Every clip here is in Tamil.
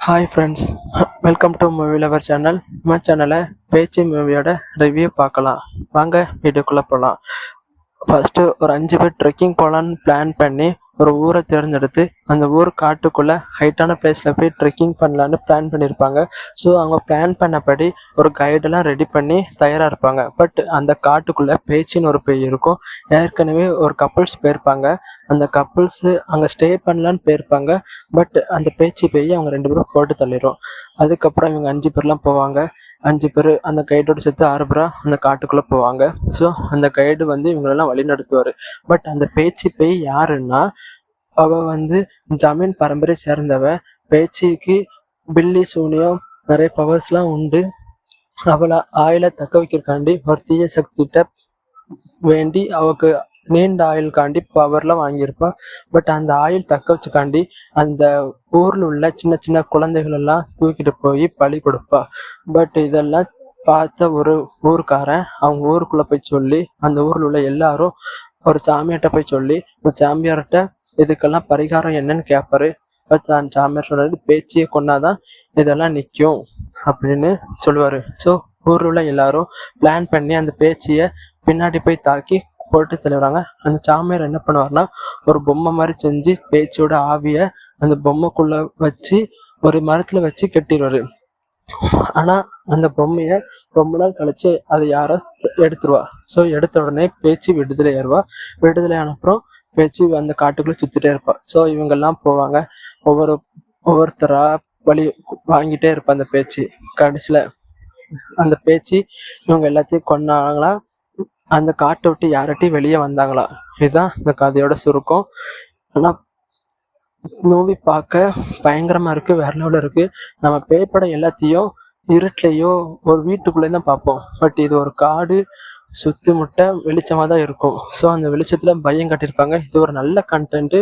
Hi friends, welcome to movie lover channel. நம்ம சேனலில் பேச்சு மூவியோட ரிவ்யூ பார்க்கலாம். வாங்க வீடியோக்குள்ளே போகலாம். ஃபஸ்ட்டு ஒரு 5 பேர் ட்ரெக்கிங் போகலான்னு பிளான் பண்ணி ஒரு ஊரை தேர்ந்தெடுத்து அந்த ஊர் காட்டுக்குள்ளே ஹைட்டான பிளேஸில் போய் ட்ரெக்கிங் பண்ணலான்னு பிளான் பண்ணியிருப்பாங்க. ஸோ அவங்க பிளான் பண்ணபடி ஒரு கைடெல்லாம் ரெடி பண்ணி தயாராக இருப்பாங்க. பட் அந்த காட்டுக்குள்ளே பேச்சின்னு ஒரு பேய் இருக்கும். ஏற்கனவே ஒரு கப்புள்ஸ் போயிருப்பாங்க. அந்த கப்புள்ஸு அங்கே ஸ்டே பண்ணலான்னு போயிருப்பாங்க. பட் அந்த பேச்சு பேய் அவங்க 2 பேரும் போட்டு தள்ளிடும். அதுக்கப்புறம் இவங்க 5 பேர்லாம் போவாங்க. 5 பேர் அந்த கைடோடு சேர்த்து 6 பேராக அந்த காட்டுக்குள்ளே போவாங்க. ஸோ அந்த கைடு வந்து இவங்களெல்லாம் வழி நடத்துவார். பட் அந்த பேச்சு பேய் யாருன்னா, அவ ஜமீன் பரம்பரை சேர்ந்தவ. பேச்சுக்கு பில்லி சூனியம் நிறைய பவர்ஸ்லாம் உண்டு. அவளை ஆயில தக்க வைக்கிறக்காண்டி ஒரு தீய சக்திகிட்ட வேண்டி அவக்கு நீண்ட ஆயுள்காண்டி பவர்லாம் வாங்கியிருப்பா. பட் அந்த ஆயுள் தக்க வச்சுக்காண்டி அந்த ஊரில் உள்ள சின்ன சின்ன குழந்தைகள் எல்லாம் தூக்கிட்டு போய் பலி கொடுப்பா. பட் இதெல்லாம் பார்த்த ஒரு ஊருக்காரன் அவங்க ஊருக்குள்ளே போய் சொல்லி அந்த ஊரில் உள்ள எல்லாரும் ஒரு சாமியார்கிட்ட போய் சொல்லி அந்த சாமியார்கிட்ட இதுக்கெல்லாம் பரிகாரம் என்னன்னு கேட்பாரு. அந்த சாமியார் சொல்றது, பேச்சியை கொண்டாதான் இதெல்லாம் நிற்கும் அப்படின்னு சொல்லுவார். ஸோ ஊரில் உள்ள எல்லாரும் பிளான் பண்ணி அந்த பேச்சியை பின்னாடி போய் தாக்கி போட்டு தள்ளுறாங்க. அந்த சாமியார் என்ன பண்ணுவார்னா, ஒரு பொம்மை மாதிரி செஞ்சு பேச்சியோட ஆவியை அந்த பொம்மைக்குள்ளே வச்சு ஒரு மரத்தில் வச்சு கட்டிடுவார். ஆனால் அந்த பொம்மையை ரொம்ப நாள் கழிச்சு அதை யாரோ எடுத்துருவா. ஸோ எடுத்த உடனே பேச்சு விடுதலை ஏறுவா. விடுதலை ஆனப்புறம் பேச்சு அந்த காட்டுக்குள்ளே சுற்றிட்டே இருப்பா. ஸோ இவங்கெல்லாம் போவாங்க. ஒவ்வொருத்தரா வழி வாங்கிட்டே இருப்பா அந்த பேச்சு. கடைசியில் அந்த பேச்சு இவங்க எல்லாத்தையும் கொண்டாங்களா, அந்த காட்டை விட்டு யார்கிட்டையும் வெளியே வந்தாங்களா. இதுதான் இந்த கதையோட சுருக்கம். ஆனால் மூவி பார்க்க பயங்கரமாக இருக்குது, வேற லெவலில் இருக்குது. நம்ம பேய்ப்படம் எல்லாத்தையும் இருட்டிலையோ ஒரு வீட்டுக்குள்ளே தான் பார்ப்போம். பட் இது ஒரு காடு, சுற்றி முட்டை வெளிச்சமாக தான் இருக்கும். ஸோ அந்த வெளிச்சத்தில் பயம் கட்டியிருப்பாங்க. இது ஒரு நல்ல கண்டென்ட்டு.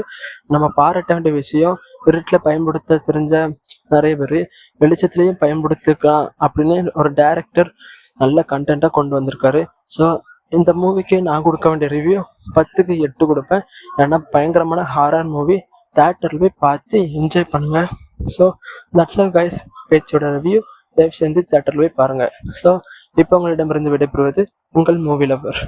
நம்ம பாராட்ட வேண்டிய விஷயம். இருட்டில் பயன்படுத்த தெரிஞ்ச நிறைய பேர் வெளிச்சத்துலேயும் பயன்படுத்திக்கலாம் அப்படின்னு ஒரு டைரக்டர் நல்ல கண்டென்ட்டாக கொண்டு வந்திருக்காரு. ஸோ இந்த மூவிக்கு நான் கொடுக்க வேண்டிய ரிவ்யூ 10க்கு 8 கொடுப்பேன். ஏன்னா பயங்கரமான ஹாரர் மூவி. தேட்டரில் போய் பார்த்து என்ஜாய் பண்ணுங்க. So that's all guys. பேச்சோட ரிவ்யூ தயவு செஞ்சு தேட்டரில் போய் பாருங்கள். ஸோ இப்போ உங்களிடமிருந்து விடைபெறுவது உங்கள் மூவி லவர்.